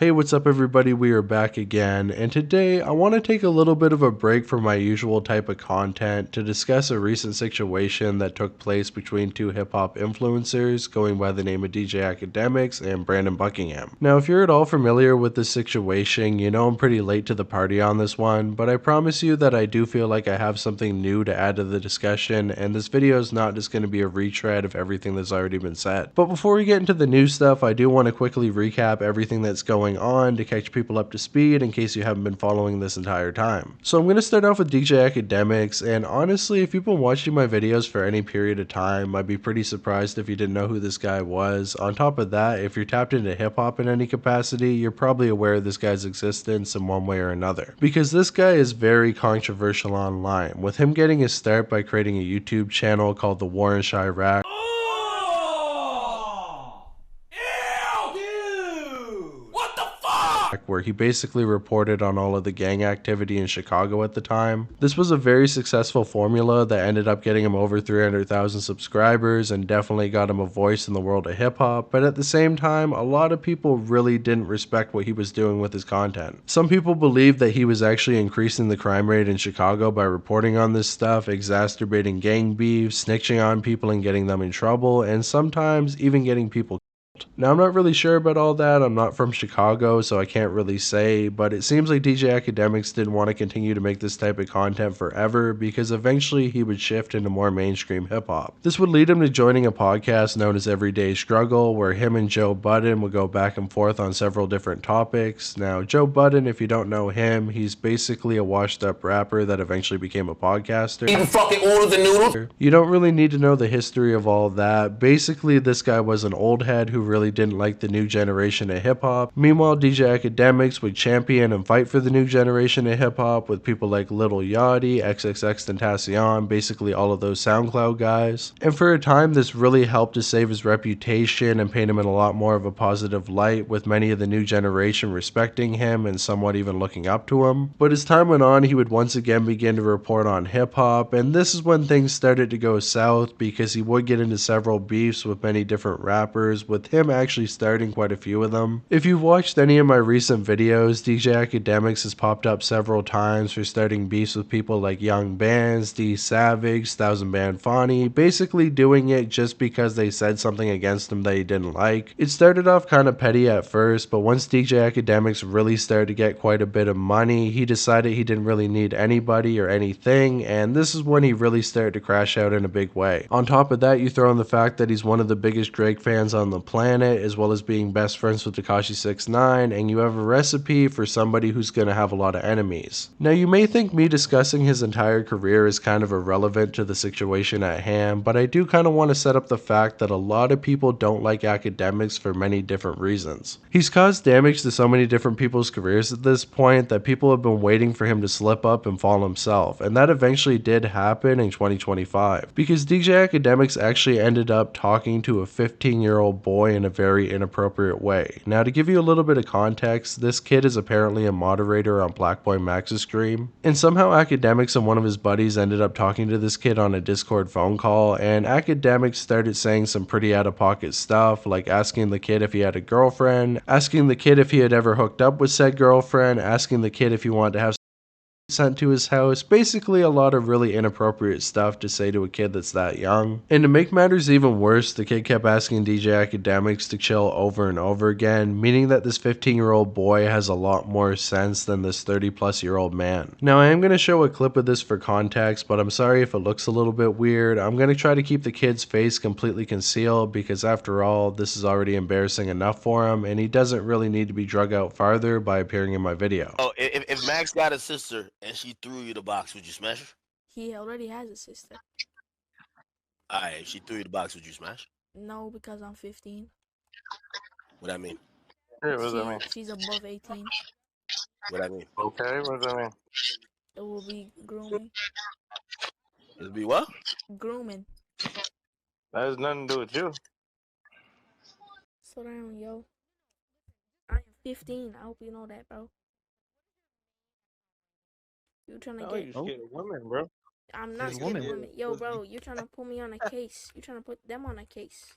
Hey, what's up everybody? We are back again, and today I want to take a little bit of a break from my usual type of content to discuss a recent situation that took place between two hip-hop influencers going by the name of DJ Akademiks and Brandon Buckingham. Now, if you're at all familiar with this situation, you know I'm pretty late to the party on this one, but I promise you that I do feel like I have something new to add to the discussion, and this video is not just going to be a retread of everything that's already been said. But before we get into the new stuff, I do want to quickly recap everything that's going on to catch people up to speed in case you haven't been following this entire time. So I'm going to start off with DJ Akademiks, and honestly, if you've been watching my videos for any period of time, I'd be pretty surprised if you didn't know who this guy was. On top of that, if you're tapped into hip hop in any capacity, you're probably aware of this guy's existence in one way or another. Because this guy is very controversial online, with him getting his start by creating a YouTube channel called The War in Chirac, where he basically reported on all of the gang activity in Chicago at the time. This was a very successful formula that ended up getting him over 300,000 subscribers and definitely got him a voice in the world of hip hop, but at the same time, a lot of people really didn't respect what he was doing with his content. Some people believed that he was actually increasing the crime rate in Chicago by reporting on this stuff, exacerbating gang beef, snitching on people and getting them in trouble, and sometimes even getting people. Now, I'm not really sure about all that. I'm not from Chicago, so I can't really say, but it seems like DJ Akademiks didn't want to continue to make this type of content forever because eventually he would shift into more mainstream hip hop. This would lead him to joining a podcast known as Everyday Struggle, where him and Joe Budden would go back and forth on several different topics. Now, Joe Budden, if you don't know him, he's basically a washed up rapper that eventually became a podcaster. Even fucking oodles and noodles. You don't really need to know the history of all that. Basically, this guy was an old head who really didn't like the new generation of hip hop. Meanwhile, DJ Akademiks would champion and fight for the new generation of hip hop with people like Lil Yachty, XXXTentacion, basically all of those SoundCloud guys. And for a time, this really helped to save his reputation and paint him in a lot more of a positive light, with many of the new generation respecting him and somewhat even looking up to him. But as time went on, he would once again begin to report on hip hop, and this is when things started to go south because he would get into several beefs with many different rappers, with him actually starting quite a few of them. If you've watched any of my recent videos, DJ Akademiks has popped up several times for starting beefs with people like Young Bands, D Savage, Thousand Band Fani, basically doing it just because they said something against him that he didn't like. It started off kind of petty at first, but once DJ Akademiks really started to get quite a bit of money, he decided he didn't really need anybody or anything, and this is when he really started to crash out in a big way. On top of that, you throw in the fact that he's one of the biggest Drake fans on the planet, as well as being best friends with Tekashi 6ix9ine, and you have a recipe for somebody who's going to have a lot of enemies. Now, you may think me discussing his entire career is kind of irrelevant to the situation at hand, but I do kind of want to set up the fact that a lot of people don't like Akademiks for many different reasons. He's caused damage to so many different people's careers at this point that people have been waiting for him to slip up and fall himself, and that eventually did happen in 2025, because DJ Akademiks actually ended up talking to a 15-year-old boy in a very inappropriate way. Now, to give you a little bit of context, this kid is apparently a moderator on Black Boy Max's stream, and somehow Akademiks and one of his buddies ended up talking to this kid on a Discord phone call, and Akademiks started saying some pretty out-of-pocket stuff, like asking the kid if he had a girlfriend, asking the kid if he had ever hooked up with said girlfriend, asking the kid if he wanted to have sent to his house, basically a lot of really inappropriate stuff to say to a kid that's that young. And to make matters even worse, the kid kept asking DJ Akademiks to chill over and over again, meaning that this 15-year-old boy has a lot more sense than this 30-plus-year-old man. Now, I am going to show a clip of this for context, but I'm sorry if it looks a little bit weird. I'm going to try to keep the kid's face completely concealed because after all, this is already embarrassing enough for him, and he doesn't really need to be drug out farther by appearing in my video. Oh, if Max got a sister and she threw you the box, would you smash her? He already has a sister. Alright, if she threw you the box, would you smash? No, because I'm 15. What that mean? Yeah, what does that mean? She's above 18. What that mean? Okay, what does that mean? It will be grooming. It'll be what? Grooming. That has nothing to do with you. Slow down, yo. I am 15. I hope you know that, bro. You trying to Oh, get... you scared of women, bro. I'm not scared of women. Yo, bro, you trying to put me on a case. You trying to put them on a case.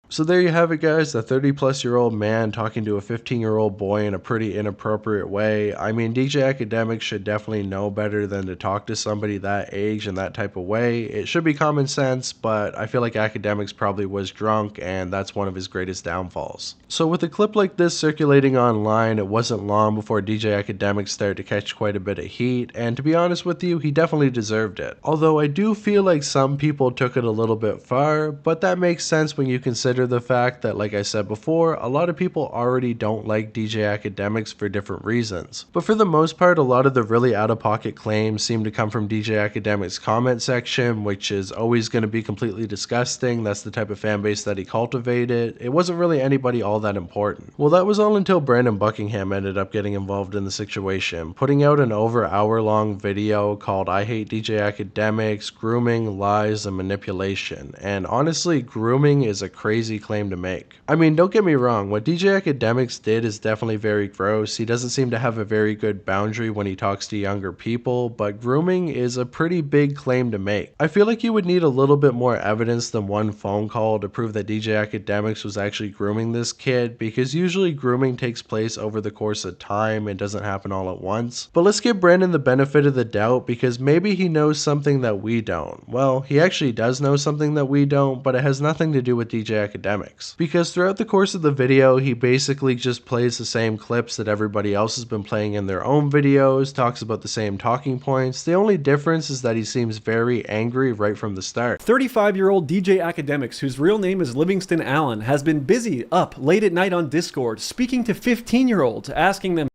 So there you have it, guys, a 30-plus-year-old man talking to a 15-year-old boy in a pretty inappropriate way. I mean, DJ Akademiks should definitely know better than to talk to somebody that age in that type of way. It should be common sense, but I feel like Akademiks probably was drunk, and that's one of his greatest downfalls. So with a clip like this circulating online, it wasn't long before DJ Akademiks started to catch quite a bit of heat, and to be honest with you, he definitely deserved it. Although I do feel like some people took it a little bit far, but that makes sense when you consider the fact that, like I said before, a lot of people already don't like DJ Akademiks for different reasons. But for the most part, a lot of the really out-of-pocket claims seem to come from DJ Akademiks' comment section, which is always going to be completely disgusting. That's the type of fan base that he cultivated. It wasn't really anybody all that important. Well, that was all until Brandon Buckingham ended up getting involved in the situation, putting out an over hour-long video called "I Hate DJ Akademiks, Grooming, Lies, and Manipulation." And honestly, grooming is a crazy claim to make. I mean, don't get me wrong, what DJ Akademiks did is definitely very gross. He doesn't seem to have a very good boundary when he talks to younger people, but grooming is a pretty big claim to make. I feel like you would need a little bit more evidence than one phone call to prove that DJ Akademiks was actually grooming this kid, because usually grooming takes place over the course of time and doesn't happen all at once. But let's give Brandon the benefit of the doubt, because maybe he knows something that we don't. Well, he actually does know something that we don't, but it has nothing to do with DJ Akademiks. Because throughout the course of the video, he basically just plays the same clips that everybody else has been playing in their own videos, talks about the same talking points. The only difference is that he seems very angry right from the start. 35-year-old DJ Akademiks, whose real name is Livingston Allen, has been busy up late at night on Discord, speaking to 15-year-olds, asking them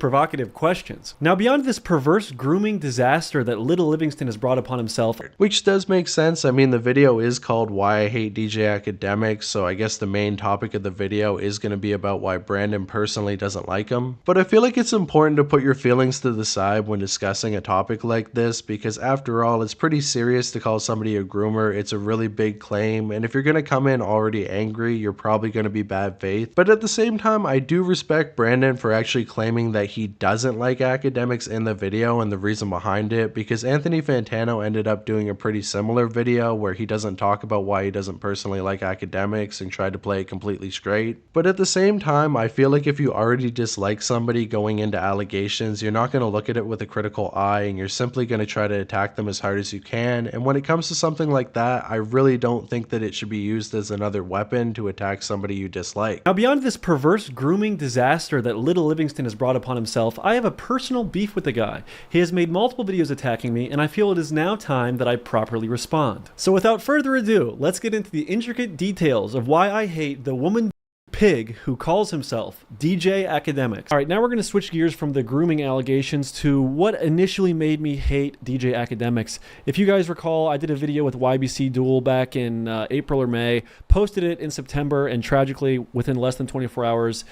provocative questions. Now, beyond this perverse grooming disaster that little Livingston has brought upon himself, which does make sense. I mean, the video is called "Why I Hate DJ Akademiks," so I guess the main topic of the video is going to be about why Brandon personally doesn't like him. But I feel like it's important to put your feelings to the side when discussing a topic like this, because after all, it's pretty serious to call somebody a groomer. It's a really big claim, and if you're going to come in already angry, you're probably going to be bad faith. But at the same time, I do respect Brandon for actually claiming that he doesn't like Akademiks in the video and the reason behind it, because Anthony Fantano ended up doing a pretty similar video where he doesn't talk about why he doesn't personally like Akademiks and tried to play it completely straight. But at the same time, I feel like if you already dislike somebody going into allegations, you're not going to look at it with a critical eye, and you're simply going to try to attack them as hard as you can. And when it comes to something like that, I really don't think that it should be used as another weapon to attack somebody you dislike. Now, beyond this perverse grooming disaster that little Livingston has brought upon himself, I have a personal beef with the guy. He has made multiple videos attacking me, and I feel it is now time that I properly respond. So without further ado, let's get into the intricate details of why I hate the woman pig who calls himself DJ Akademiks. All right, now we're going to switch gears from the grooming allegations to what initially made me hate DJ Akademiks. If you guys recall, I did a video with YBC Duel back in April or May, posted it in September, and tragically, within less than 24 hours,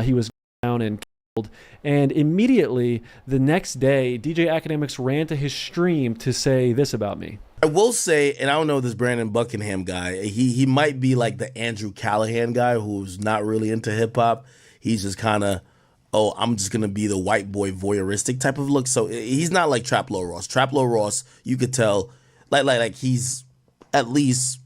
he was down and killed. And immediately, the next day, DJ Akademiks ran to his stream to say this about me. I will say, and I don't know this Brandon Buckingham guy, he might be like the Andrew Callahan guy who's not really into hip-hop. He's just kind of, oh, I'm just going to be the white boy voyeuristic type of look. So he's not like Traplo Ross. Traplo Ross, you could tell, like he's at least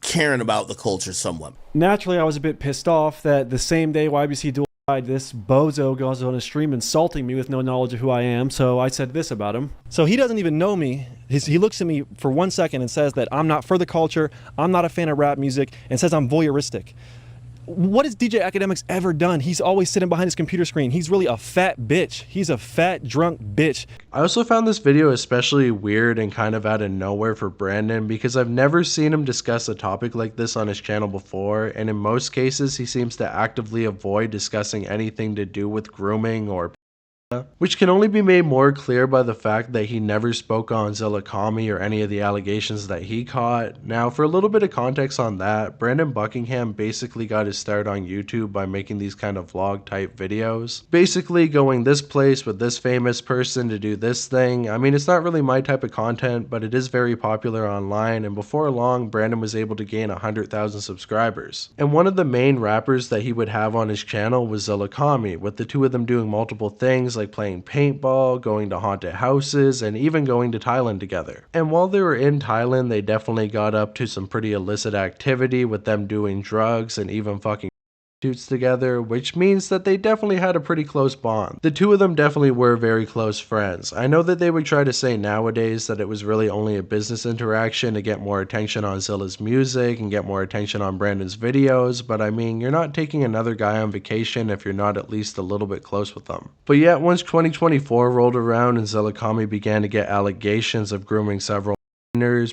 caring about the culture somewhat. Naturally, I was a bit pissed off that the same day YBC Duel, this bozo goes on a stream insulting me with no knowledge of who I am, so I said this about him. So he doesn't even know me. He looks at me for 1 second and says that I'm not for the culture, I'm not a fan of rap music, and says I'm voyeuristic. What has DJ Akademiks ever done? He's always sitting behind his computer screen. He's really a fat bitch. He's a fat, drunk bitch. I also found this video especially weird and kind of out of nowhere for Brandon, because I've never seen him discuss a topic like this on his channel before, and in most cases he seems to actively avoid discussing anything to do with grooming or which can only be made more clear by the fact that he never spoke on Zilla Kami or any of the allegations that he caught. Now, for a little bit of context on that, Brandon Buckingham basically got his start on YouTube by making these kind of vlog type videos. Basically going this place with this famous person to do this thing. I mean, it's not really my type of content, but it is very popular online, and before long, Brandon was able to gain 100,000 subscribers. And one of the main rappers that he would have on his channel was Zilla Kami, with the two of them doing multiple things like playing paintball, going to haunted houses, and even going to Thailand together. And while they were in Thailand, they definitely got up to some pretty illicit activity with them doing drugs and even fucking shoots together, which means that they definitely had a pretty close bond. The two of them definitely were very close friends. I know that they would try to say nowadays that it was really only a business interaction to get more attention on Zilla's music and get more attention on Brandon's videos, but I mean, you're not taking another guy on vacation if you're not at least a little bit close with them. But yet, once 2024 rolled around and Zilla Kami began to get allegations of grooming several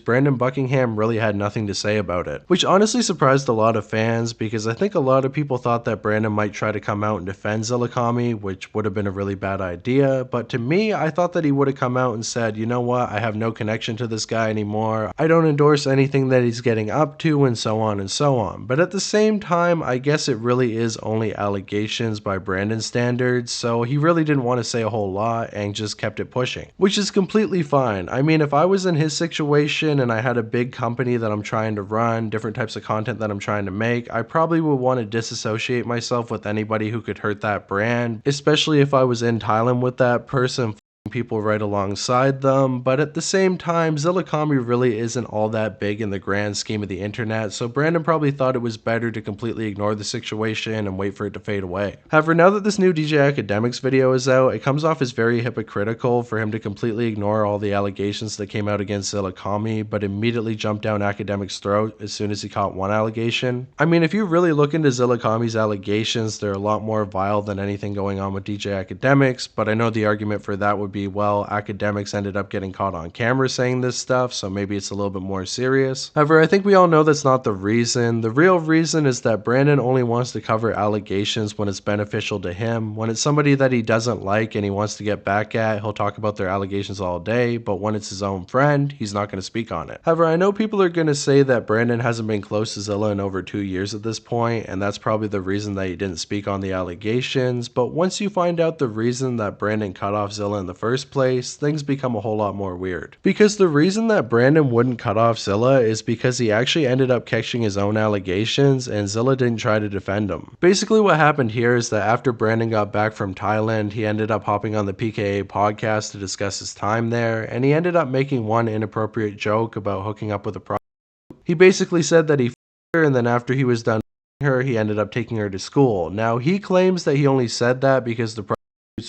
Brandon Buckingham really had nothing to say about it, which honestly surprised a lot of fans because I think a lot of people thought that Brandon might try to come out and defend Zilla Kami, which would have been a really bad idea, but to me, I thought that he would have come out and said, you know what, I have no connection to this guy anymore, I don't endorse anything that he's getting up to, and so on and so on. But at the same time, I guess it really is only allegations by Brandon's standards, so he really didn't want to say a whole lot and just kept it pushing, which is completely fine. I mean, if I was in his situation and I had a big company that I'm trying to run, different types of content that I'm trying to make, I probably would want to disassociate myself with anybody who could hurt that brand, especially if I was in Thailand with that person, people right alongside them. But at the same time, Zilla Kami really isn't all that big in the grand scheme of the internet, so Brandon probably thought it was better to completely ignore the situation and wait for it to fade away. However, now that this new DJ Akademiks video is out, it comes off as very hypocritical for him to completely ignore all the allegations that came out against Zilla Kami, but immediately jump down Akademiks' throat as soon as he caught one allegation. I mean, if you really look into Zilla Kami's allegations, they're a lot more vile than anything going on with DJ Akademiks, but I know the argument for that would be, well, Akademiks ended up getting caught on camera saying this stuff, so maybe it's a little bit more serious. However, I think we all know that's not the reason. The real reason is that Brandon only wants to cover allegations when it's beneficial to him. When it's somebody that he doesn't like and he wants to get back at, he'll talk about their allegations all day, but when it's his own friend, he's not going to speak on it. However, I know people are going to say that Brandon hasn't been close to Zilla in over 2 years at this point, and that's probably the reason that he didn't speak on the allegations, but once you find out the reason that Brandon cut off Zilla in the first place, things become a whole lot more weird. Because the reason that Brandon wouldn't cut off Zilla is because he actually ended up catching his own allegations and Zilla didn't try to defend him. Basically what happened here is that after Brandon got back from Thailand, he ended up hopping on the PKA podcast to discuss his time there, and he ended up making one inappropriate joke about hooking up with a prostitute. He basically said that he f***ed her, and then after he was done f***ing her, he ended up taking her to school. Now, he claims that he only said that because the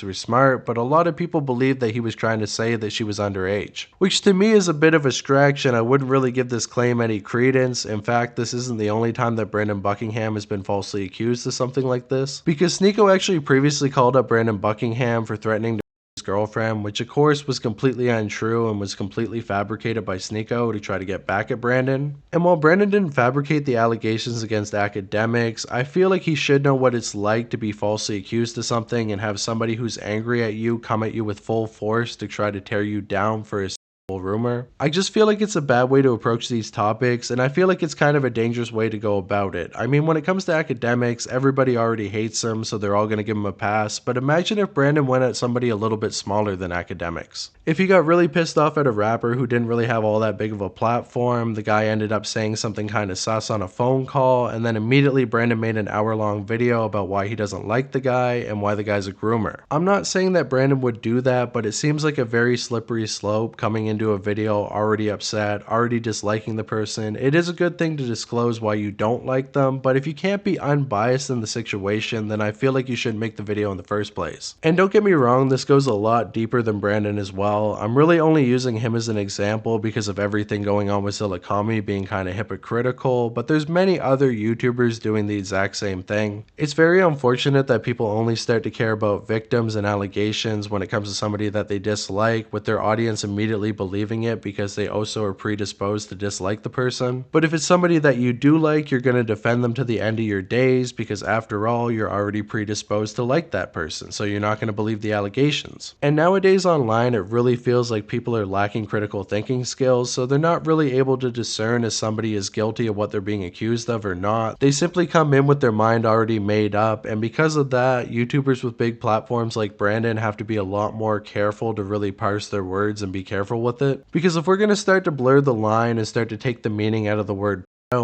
were smart, but a lot of people believe that he was trying to say that she was underage, which to me is a bit of a stretch, and I wouldn't really give this claim any credence. In fact, this isn't the only time that Brandon Buckingham has been falsely accused of something like this, because Sneeko actually previously called up Brandon Buckingham for threatening to his girlfriend, which of course was completely untrue and was completely fabricated by Sneeko to try to get back at Brandon. And while Brandon didn't fabricate the allegations against Akademiks, I feel like he should know what it's like to be falsely accused of something and have somebody who's angry at you come at you with full force to try to tear you down for a rumor. I just feel like it's a bad way to approach these topics, and I feel like it's kind of a dangerous way to go about it. I mean, when it comes to Akademiks, everybody already hates him, so they're all going to give him a pass, but imagine if Brandon went at somebody a little bit smaller than Akademiks. If he got really pissed off at a rapper who didn't really have all that big of a platform, the guy ended up saying something kind of sus on a phone call, and then immediately Brandon made an hour-long video about why he doesn't like the guy and why the guy's a groomer. I'm not saying that Brandon would do that, but it seems like a very slippery slope coming into a video already upset, already disliking the person. It is a good thing to disclose why you don't like them, but if you can't be unbiased in the situation, then I feel like you shouldn't make the video in the first place. And don't get me wrong, this goes a lot deeper than Brandon as well. I'm really only using him as an example because of everything going on with Zilla Kami being kind of hypocritical, but there's many other YouTubers doing the exact same thing. It's very unfortunate that people only start to care about victims and allegations when it comes to somebody that they dislike, with their audience immediately believing it because they also are predisposed to dislike the person. But if it's somebody that you do like, you're going to defend them to the end of your days because after all, you're already predisposed to like that person, so you're not going to believe the allegations. And nowadays online, it really feels like people are lacking critical thinking skills, so they're not really able to discern if somebody is guilty of what they're being accused of or not. They simply come in with their mind already made up, and because of that, YouTubers with big platforms like Brandon have to be a lot more careful to really parse their words and be careful with it. Because if we're going to start to blur the line and start to take the meaning out of the word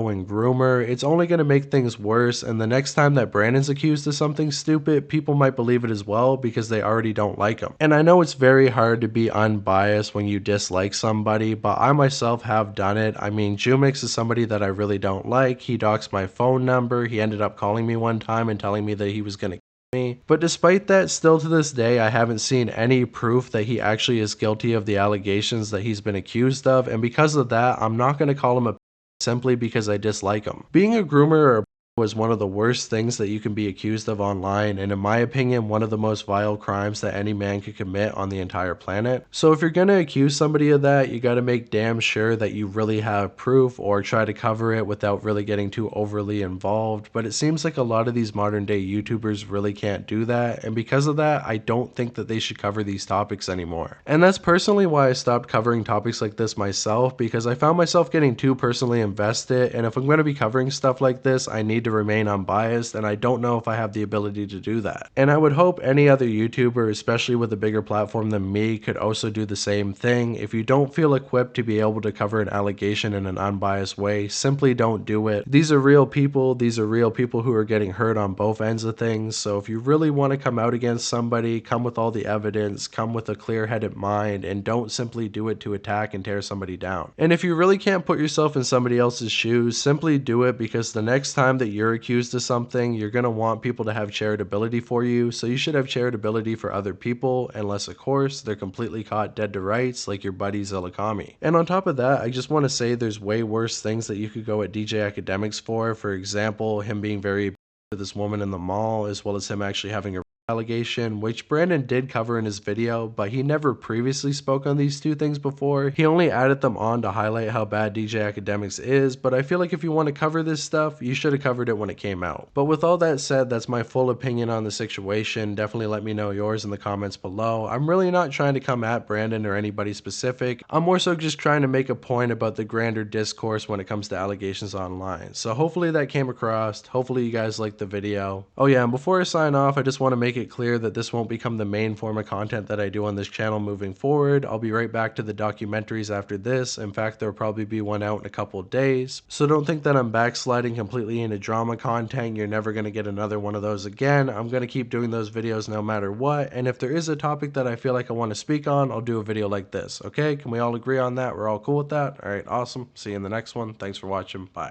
and groomer, it's only going to make things worse, and the next time that Brandon's accused of something stupid, people might believe it as well because they already don't like him. And I know it's very hard to be unbiased when you dislike somebody, but I myself have done it. I mean, Jumix is somebody that I really don't like. He doxed my phone number. He ended up calling me one time and telling me that he was going to me. But despite that, still to this day, I haven't seen any proof that he actually is guilty of the allegations that he's been accused of, and because of that, I'm not going to call him a simply because I dislike him. Being a groomer or was one of the worst things that you can be accused of online, and in my opinion, one of the most vile crimes that any man could commit on the entire planet. So if you're gonna accuse somebody of that, you gotta make damn sure that you really have proof, or try to cover it without really getting too overly involved. But it seems like a lot of these modern day YouTubers really can't do that, and because of that, I don't think that they should cover these topics anymore. And that's personally why I stopped covering topics like this myself, because I found myself getting too personally invested, and if I'm gonna be covering stuff like this, I need to remain unbiased, and I don't know if I have the ability to do that. And I would hope any other YouTuber, especially with a bigger platform than me, could also do the same thing. If you don't feel equipped to be able to cover an allegation in an unbiased way, simply don't do it. These are real people. These are real people who are getting hurt on both ends of things. So if you really want to come out against somebody, come with all the evidence, come with a clear-headed mind, and don't simply do it to attack and tear somebody down. And if you really can't put yourself in somebody else's shoes, simply do it, because the next time that you're accused of something, you're going to want people to have charitability for you, so you should have charitability for other people, unless of course they're completely caught dead to rights like your buddy Zillakami. And on top of that, I just want to say there's way worse things that you could go at DJ Akademiks for example, him being very to this woman in the mall, as well as him actually having a allegation, which Brandon did cover in his video, but he never previously spoke on these two things before. He only added them on to highlight how bad DJ Akademiks is, but I feel like if you want to cover this stuff, you should have covered it when it came out. But with all that said, that's my full opinion on the situation. Definitely let me know yours in the comments below. I'm really not trying to come at Brandon or anybody specific. I'm more so just trying to make a point about the grander discourse when it comes to allegations online. So hopefully that came across. Hopefully you guys liked the video. Oh yeah, and before I sign off, I just want to make it clear that this won't become the main form of content that I do on this channel moving forward. I'll be right back to the documentaries after this. In fact, there'll probably be one out in a couple of days. So don't think that I'm backsliding completely into drama content. You're never going to get another one of those again. I'm going to keep doing those videos no matter what. And if there is a topic that I feel like I want to speak on, I'll do a video like this. Okay? Can we all agree on that? We're all cool with that? All right, awesome. See you in the next one. Thanks for watching. Bye.